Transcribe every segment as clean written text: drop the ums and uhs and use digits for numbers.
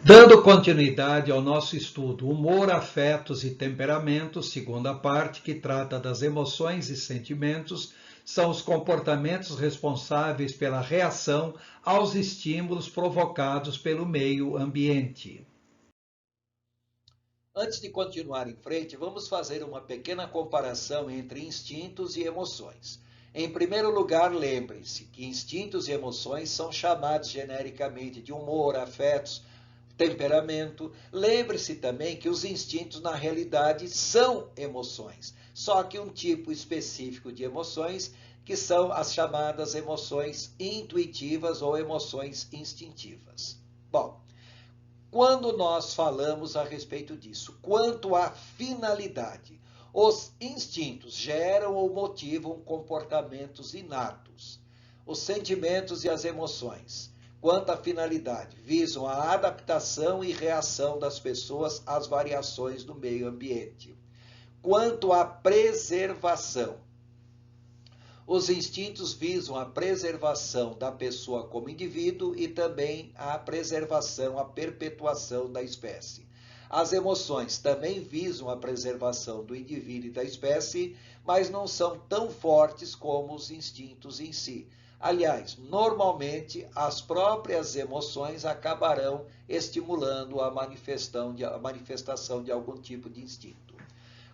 Dando continuidade ao nosso estudo Humor, Afetos e Temperamentos, segunda parte, que trata das emoções e sentimentos, são os comportamentos responsáveis pela reação aos estímulos provocados pelo meio ambiente. Antes de continuar em frente, vamos fazer uma pequena comparação entre instintos e emoções. Em primeiro lugar, lembre-se que instintos e emoções são chamados genericamente de humor, afetos, temperamento. Lembre-se também que os instintos, na realidade, são emoções, só que um tipo específico de emoções, que são as chamadas emoções intuitivas ou emoções instintivas. Bom, quando nós falamos a respeito disso, quanto à finalidade, os instintos geram ou motivam comportamentos inatos. Os sentimentos e as emoções, quanto à finalidade, visam a adaptação e reação das pessoas às variações do meio ambiente. Quanto à preservação, os instintos visam a preservação da pessoa como indivíduo e também a preservação, a perpetuação da espécie. As emoções também visam a preservação do indivíduo e da espécie, mas não são tão fortes como os instintos em si. Aliás, normalmente as próprias emoções acabarão estimulando a manifestação de algum tipo de instinto.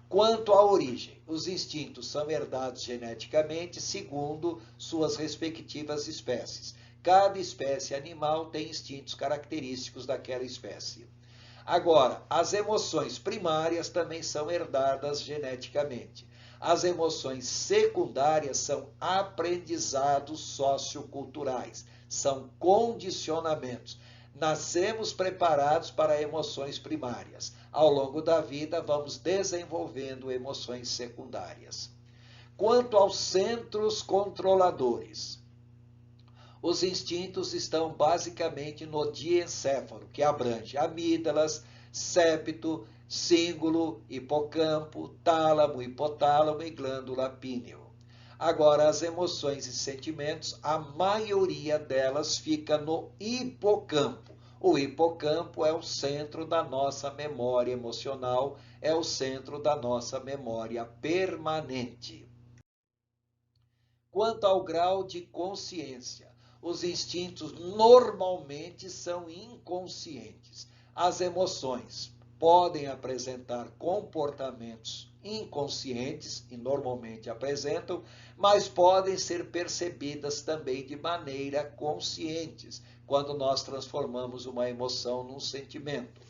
Quanto à origem, os instintos são herdados geneticamente segundo suas respectivas espécies. Cada espécie animal tem instintos característicos daquela espécie. Agora, as emoções primárias também são herdadas geneticamente. As emoções secundárias são aprendizados socioculturais, são condicionamentos. Nascemos preparados para emoções primárias. Ao longo da vida, vamos desenvolvendo emoções secundárias. Quanto aos centros controladores, os instintos estão basicamente no diencéfalo, que abrange amígdalas, septo, cíngulo, hipocampo, tálamo, hipotálamo e glândula píneal. Agora, as emoções e sentimentos, a maioria delas fica no hipocampo. O hipocampo é o centro da nossa memória emocional, é o centro da nossa memória permanente. Quanto ao grau de consciência, os instintos normalmente são inconscientes. As emoções podem apresentar comportamentos inconscientes, e normalmente apresentam, mas podem ser percebidas também de maneira conscientes, quando nós transformamos uma emoção num sentimento.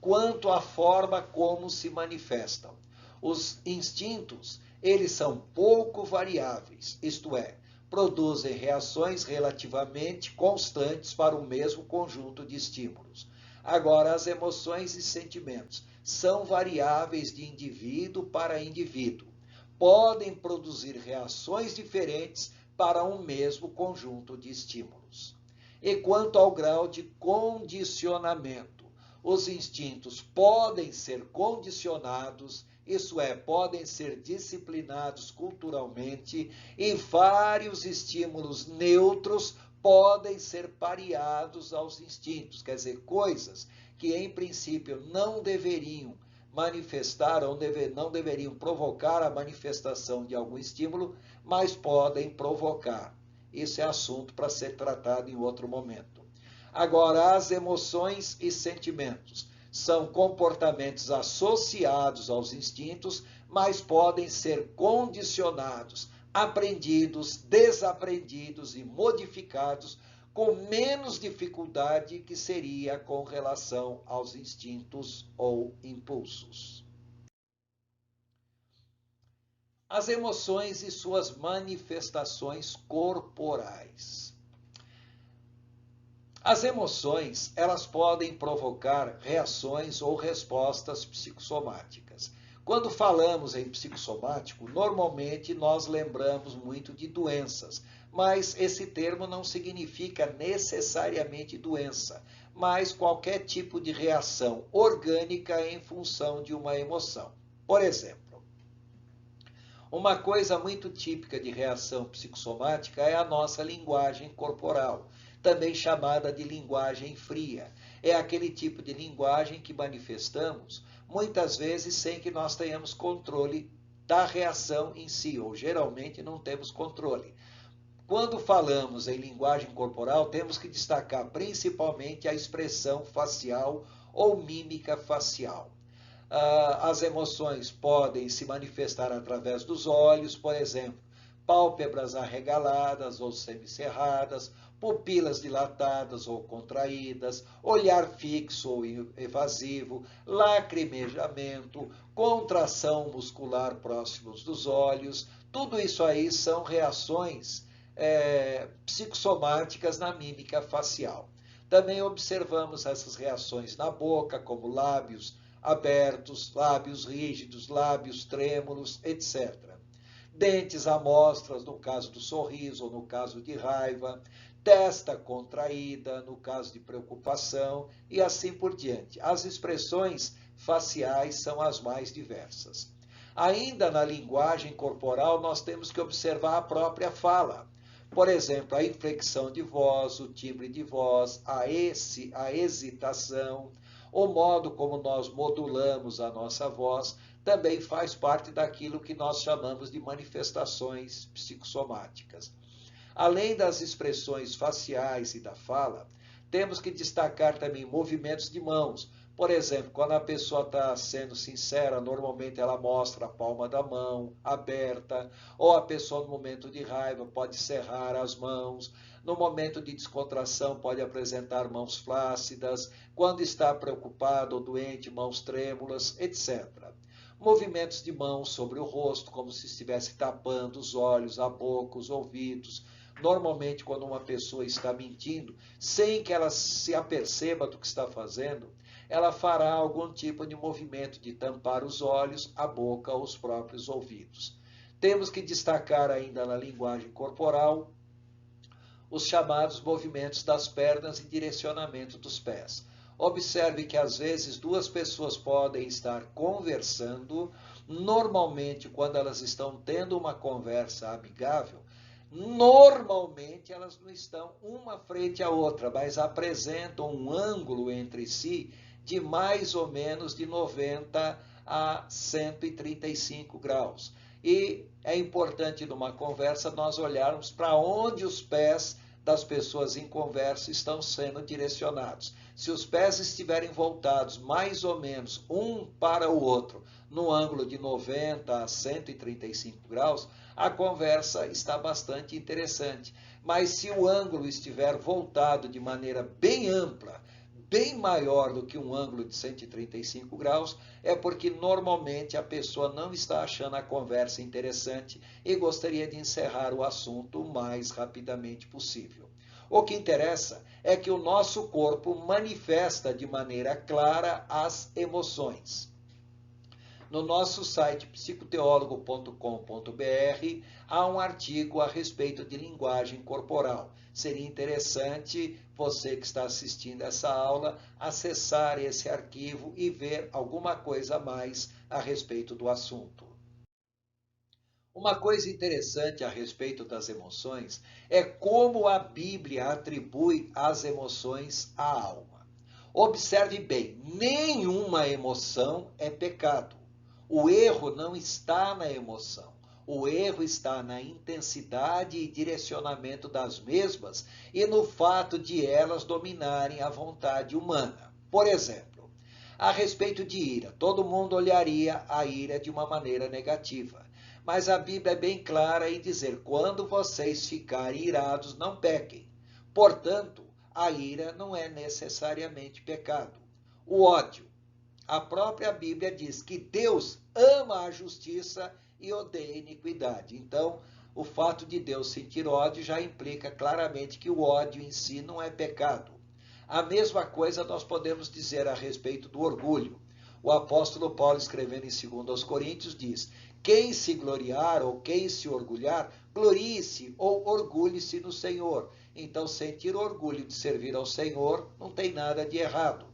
Quanto à forma como se manifestam, os instintos, eles são pouco variáveis, isto é, produzem reações relativamente constantes para o mesmo conjunto de estímulos. Agora, as emoções e sentimentos são variáveis de indivíduo para indivíduo. Podem produzir reações diferentes para um mesmo conjunto de estímulos. E quanto ao grau de condicionamento, os instintos podem ser condicionados, isso é, podem ser disciplinados culturalmente, e vários estímulos neutros podem ser pareados aos instintos, quer dizer, coisas que em princípio não deveriam manifestar ou não deveriam provocar a manifestação de algum estímulo, mas podem provocar. Isso é assunto para ser tratado em outro momento. Agora, as emoções e sentimentos são comportamentos associados aos instintos, mas podem ser condicionados, aprendidos, desaprendidos e modificados com menos dificuldade que seria com relação aos instintos ou impulsos. As emoções e suas manifestações corporais. As emoções, elas podem provocar reações ou respostas psicossomáticas. Quando falamos em psicossomático, normalmente nós lembramos muito de doenças, mas esse termo não significa necessariamente doença, mas qualquer tipo de reação orgânica em função de uma emoção. Por exemplo, uma coisa muito típica de reação psicossomática é a nossa linguagem corporal. também chamada de linguagem fria. É aquele tipo de linguagem que manifestamos muitas vezes sem que nós tenhamos controle da reação em si, ou geralmente não temos controle. Quando falamos em linguagem corporal, temos que destacar principalmente a expressão facial ou mímica facial. As emoções podem se manifestar através dos olhos, por exemplo, pálpebras arregaladas ou semicerradas, pupilas dilatadas ou contraídas, olhar fixo ou evasivo, lacrimejamento, contração muscular próximos dos olhos. Tudo isso aí são reações psicossomáticas na mímica facial. Também observamos essas reações na boca, como lábios abertos, lábios rígidos, lábios trêmulos, etc. Dentes à mostra, no caso do sorriso ou no caso de raiva, testa contraída, no caso de preocupação, e assim por diante. As expressões faciais são as mais diversas. Ainda na linguagem corporal, nós temos que observar a própria fala. Por exemplo, a inflexão de voz, o timbre de voz, a hesitação, o modo como nós modulamos a nossa voz, também faz parte daquilo que nós chamamos de manifestações psicossomáticas. Além das expressões faciais e da fala, temos que destacar também movimentos de mãos. Por exemplo, quando a pessoa está sendo sincera, normalmente ela mostra a palma da mão aberta, ou a pessoa no momento de raiva pode cerrar as mãos, no momento de descontração pode apresentar mãos flácidas, quando está preocupado ou doente, mãos trêmulas, etc. Movimentos de mãos sobre o rosto, como se estivesse tapando os olhos, a boca, os ouvidos. Normalmente, quando uma pessoa está mentindo, sem que ela se aperceba do que está fazendo, ela fará algum tipo de movimento de tampar os olhos, a boca ou os próprios ouvidos. Temos que destacar ainda na linguagem corporal os chamados movimentos das pernas e direcionamento dos pés. Observe que às vezes duas pessoas podem estar conversando, normalmente quando elas estão tendo uma conversa amigável, normalmente elas não estão uma frente à outra, mas apresentam um ângulo entre si de mais ou menos de 90 a 135 graus. E é importante numa conversa nós olharmos para onde os pés das pessoas em conversa estão sendo direcionados. Se os pés estiverem voltados mais ou menos um para o outro, no ângulo de 90 a 135 graus, a conversa está bastante interessante. Mas se o ângulo estiver voltado de maneira bem ampla, bem maior do que um ângulo de 135 graus, é porque normalmente a pessoa não está achando a conversa interessante e gostaria de encerrar o assunto o mais rapidamente possível. O que interessa é que o nosso corpo manifesta de maneira clara as emoções. No nosso site psicoteólogo.com.br há um artigo a respeito de linguagem corporal. Seria interessante você que está assistindo essa aula acessar esse arquivo e ver alguma coisa a mais a respeito do assunto. Uma coisa interessante a respeito das emoções é como a Bíblia atribui as emoções à alma. Observe bem, nenhuma emoção é pecado. O erro não está na emoção. O erro está na intensidade e direcionamento das mesmas e no fato de elas dominarem a vontade humana. Por exemplo, a respeito de ira, todo mundo olharia a ira de uma maneira negativa. Mas a Bíblia é bem clara em dizer, quando vocês ficarem irados, não pequem. Portanto, a ira não é necessariamente pecado. O ódio. A própria Bíblia diz que Deus ama a justiça e odeia a iniquidade. Então, o fato de Deus sentir ódio já implica claramente que o ódio em si não é pecado. A mesma coisa nós podemos dizer a respeito do orgulho. O apóstolo Paulo, escrevendo em 2 Coríntios, diz: quem se gloriar ou quem se orgulhar, glorie-se ou orgulhe-se no Senhor. Então, sentir orgulho de servir ao Senhor não tem nada de errado.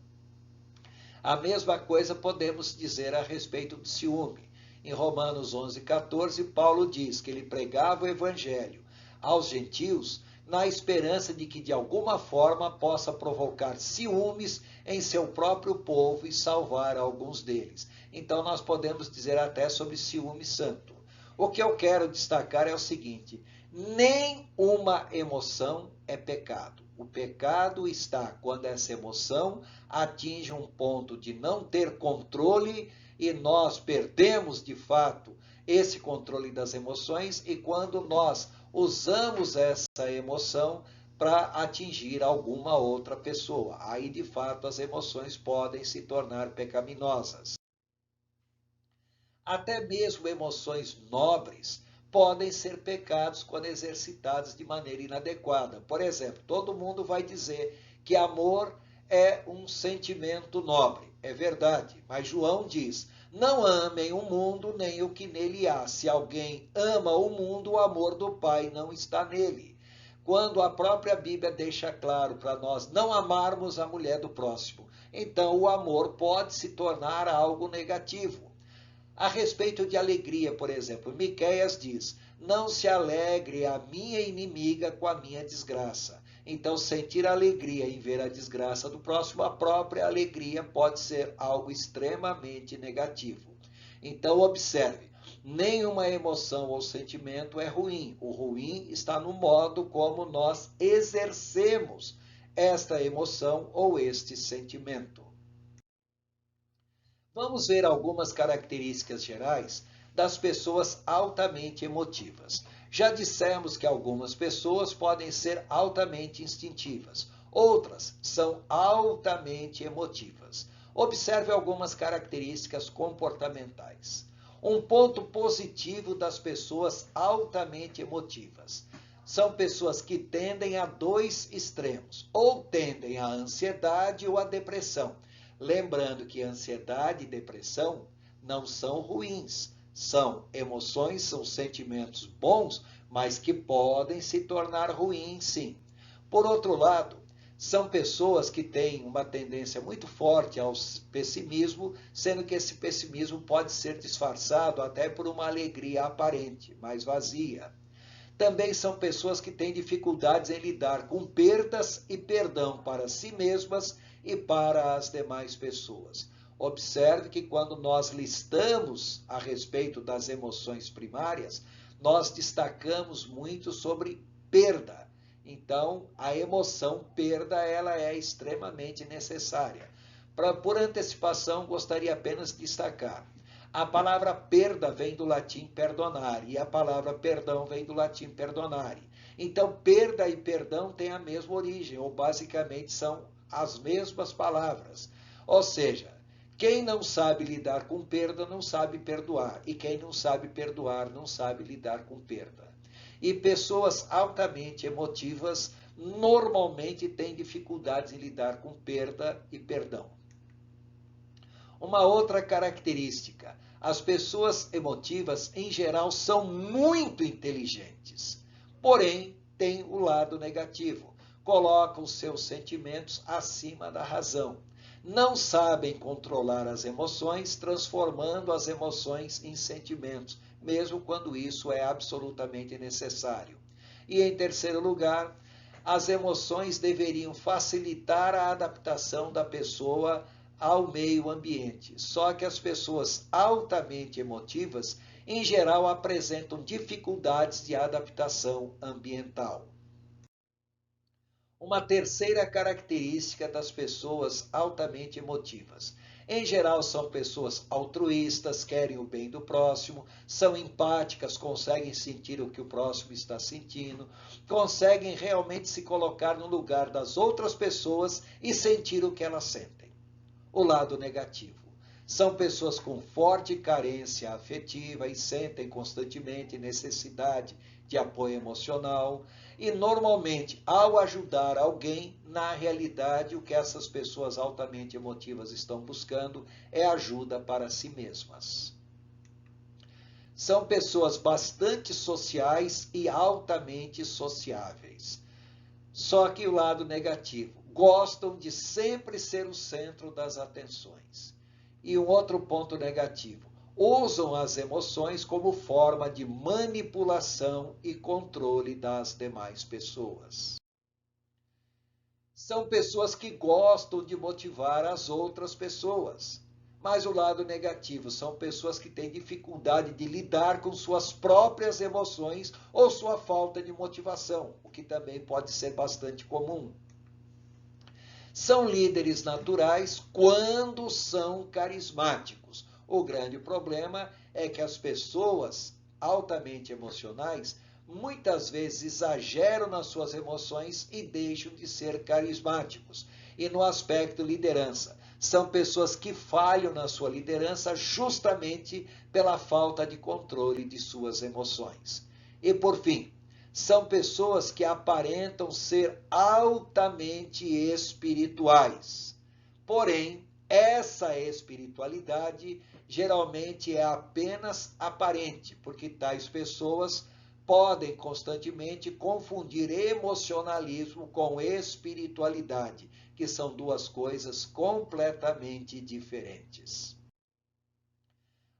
A mesma coisa podemos dizer a respeito do ciúme. Em Romanos 11:14, Paulo diz que ele pregava o evangelho aos gentios, na esperança de que de alguma forma possa provocar ciúmes em seu próprio povo e salvar alguns deles. Então nós podemos dizer até sobre ciúme santo. O que eu quero destacar é o seguinte: nem uma emoção é pecado. O pecado está quando essa emoção atinge um ponto de não ter controle e nós perdemos de fato esse controle das emoções, e quando nós usamos essa emoção para atingir alguma outra pessoa. Aí, de fato, as emoções podem se tornar pecaminosas. Até mesmo emoções nobres podem ser pecados quando exercitados de maneira inadequada. Por exemplo, todo mundo vai dizer que amor é um sentimento nobre. É verdade, mas João diz: não amem o mundo nem o que nele há. Se alguém ama o mundo, o amor do Pai não está nele. Quando a própria Bíblia deixa claro para nós não amarmos a mulher do próximo, então o amor pode se tornar algo negativo. A respeito de alegria, por exemplo, Miqueias diz: não se alegre a minha inimiga com a minha desgraça. Então, sentir alegria em ver a desgraça do próximo, a própria alegria pode ser algo extremamente negativo. Então, observe, nenhuma emoção ou sentimento é ruim. O ruim está no modo como nós exercemos esta emoção ou este sentimento. Vamos ver algumas características gerais das pessoas altamente emotivas. Já dissemos que algumas pessoas podem ser altamente instintivas, outras são altamente emotivas. Observe algumas características comportamentais. Um ponto positivo das pessoas altamente emotivas. São pessoas que tendem a dois extremos, ou tendem à ansiedade ou à depressão. Lembrando que ansiedade e depressão não são ruins, são emoções, são sentimentos bons, mas que podem se tornar ruins, sim. Por outro lado, são pessoas que têm uma tendência muito forte ao pessimismo, sendo que esse pessimismo pode ser disfarçado até por uma alegria aparente, mas vazia. Também são pessoas que têm dificuldades em lidar com perdas e perdão para si mesmas e para as demais pessoas. Observe que quando nós listamos a respeito das emoções primárias, nós destacamos muito sobre perda. Então, a emoção perda ela é extremamente necessária. Por antecipação, gostaria apenas de destacar: a palavra perda vem do latim perdonare e a palavra perdão vem do latim perdonare. Então, perda e perdão têm a mesma origem, ou basicamente são as mesmas palavras. Ou seja, quem não sabe lidar com perda não sabe perdoar, e quem não sabe perdoar não sabe lidar com perda. E pessoas altamente emotivas normalmente têm dificuldades em lidar com perda e perdão. Uma outra característica: as pessoas emotivas, em geral, são muito inteligentes, porém, têm o lado negativo. Colocam seus sentimentos acima da razão. Não sabem controlar as emoções, transformando as emoções em sentimentos, mesmo quando isso é absolutamente necessário. E, em terceiro lugar, as emoções deveriam facilitar a adaptação da pessoa ao meio ambiente. Só que as pessoas altamente emotivas, em geral, apresentam dificuldades de adaptação ambiental. Uma terceira característica das pessoas altamente emotivas. Em geral, são pessoas altruístas, querem o bem do próximo, são empáticas, conseguem sentir o que o próximo está sentindo, conseguem realmente se colocar no lugar das outras pessoas e sentir o que elas sentem. O lado negativo: são pessoas com forte carência afetiva e sentem constantemente necessidade de apoio emocional. E normalmente, ao ajudar alguém, na realidade, o que essas pessoas altamente emotivas estão buscando é ajuda para si mesmas. São pessoas bastante sociais e altamente sociáveis. Só que o lado negativo: gostam de sempre ser o centro das atenções. E um outro ponto negativo: usam as emoções como forma de manipulação e controle das demais pessoas. São pessoas que gostam de motivar as outras pessoas. Mas o lado negativo são pessoas que têm dificuldade de lidar com suas próprias emoções ou sua falta de motivação, o que também pode ser bastante comum. São líderes naturais quando são carismáticos. O grande problema é que as pessoas altamente emocionais muitas vezes exageram nas suas emoções e deixam de ser carismáticos. E no aspecto liderança, são pessoas que falham na sua liderança justamente pela falta de controle de suas emoções. E por fim, são pessoas que aparentam ser altamente espirituais. Porém, essa espiritualidade geralmente é apenas aparente, porque tais pessoas podem constantemente confundir emocionalismo com espiritualidade, que são duas coisas completamente diferentes.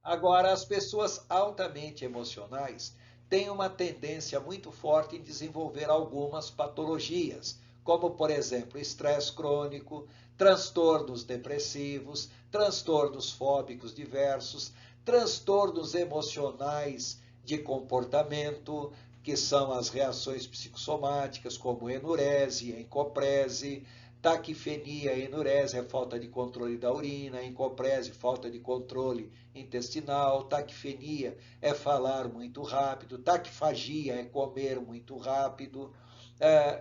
Agora, as pessoas altamente emocionais têm uma tendência muito forte em desenvolver algumas patologias, como, por exemplo, estresse crônico, transtornos depressivos, transtornos fóbicos diversos, transtornos emocionais de comportamento, que são as reações psicossomáticas, como enurese, encoprese, taquifenia, enurese é falta de controle da urina, encoprese, falta de controle intestinal, taquifenia é falar muito rápido, taquifagia é comer muito rápido.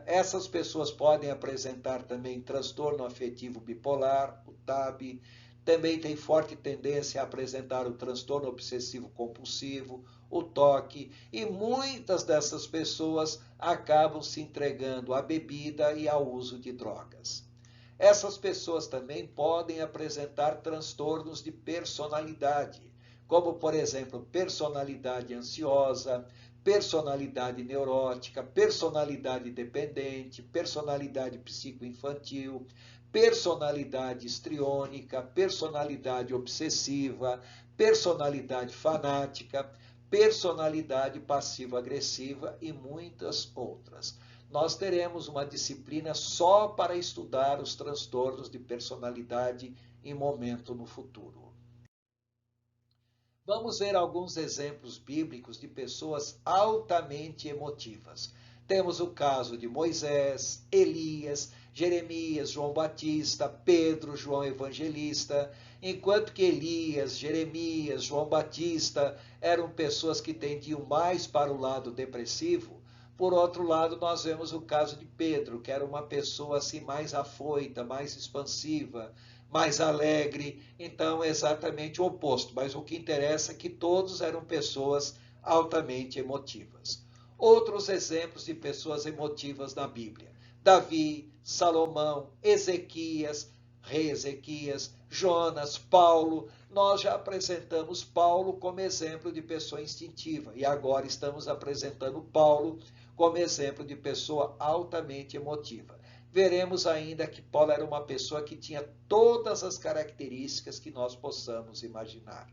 Essas pessoas podem apresentar também transtorno afetivo bipolar, o TAB, também tem forte tendência a apresentar o transtorno obsessivo compulsivo, o TOC, e muitas dessas pessoas acabam se entregando à bebida e ao uso de drogas. Essas pessoas também podem apresentar transtornos de personalidade, como, por exemplo, personalidade ansiosa, personalidade neurótica, personalidade dependente, personalidade psicoinfantil, personalidade histriônica, personalidade obsessiva, personalidade fanática, personalidade passivo-agressiva e muitas outras. Nós teremos uma disciplina só para estudar os transtornos de personalidade em momento no futuro. Vamos ver alguns exemplos bíblicos de pessoas altamente emotivas. Temos o caso de Moisés, Elias, Jeremias, João Batista, Pedro, João Evangelista. Enquanto que Elias, Jeremias, João Batista eram pessoas que tendiam mais para o lado depressivo, por outro lado, nós vemos o caso de Pedro, que era uma pessoa assim mais afoita, mais expansiva, mais alegre, então exatamente o oposto. Mas o que interessa é que todos eram pessoas altamente emotivas. Outros exemplos de pessoas emotivas na Bíblia: Davi, Salomão, Ezequias, rei Ezequias, Jonas, Paulo. Nós já apresentamos Paulo como exemplo de pessoa instintiva e agora estamos apresentando Paulo como exemplo de pessoa altamente emotiva. Veremos ainda que Paulo era uma pessoa que tinha todas as características que nós possamos imaginar.